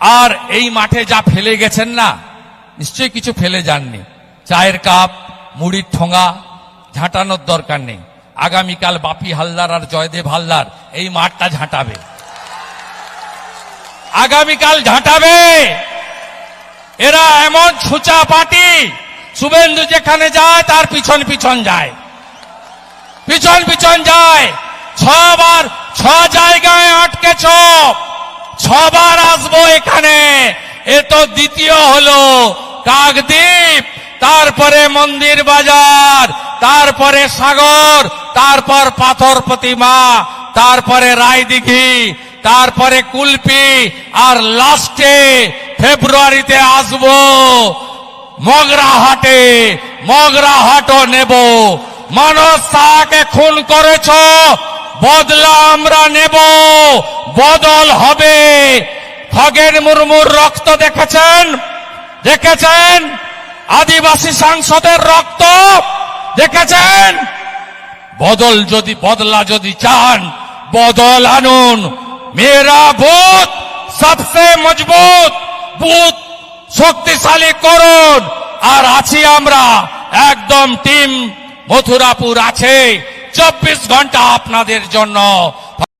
আর এই মাঠে যা ফেলে গেছেন না, নিশ্চয়ই কিছু ফেলে যাননি। চায়ের কাপ, মুড়ির ঠোঙা ঝাঁটানোর দরকার নেই। আগামীকাল বাপি হালদার আর জয়দেব হালদার এই মাঠটা ঝাঁটাবে, আগামীকাল ঝাঁটাবে। এরা এমন ছুচা পার্টি, শুভেন্দু যেখানে যায় তার পিছন পিছন যায়, পিছন পিছন যায়। 6 বার 6 জায়গায় আটকেছ, 6 বার আসবো এখানে। এ তো দ্বিতীয় হলো কাকদ্বীপ, তারপরে মন্দির বাজার, তারপরে সাগর, তারপর পাথর প্রতিমা, তারপরে রায়দিঘি, তারপরে কুলপি, আর লাস্টে ফেব্রুয়ারিতে আসবো মগরাহাটে। মগরাহাটও নেব। মানস শাহকে খুন করেছ, বদলা আমরা নেব, বদল হবে। খগেন মুর্মুর রক্ত দেখেছেন, দেখেছেন? আদিবাসী সাংসদের রক্ত দেখেছেন? বদল যদি, বদলা যদি চান, বদল আনুন। মেরা বুথ সবসে মজবুত বুথ শক্তিশালী করুন। আর আছি আমরা, একদম টিম মথুরাপুর আছে 24 ঘন্টা আপনাদের জন্য।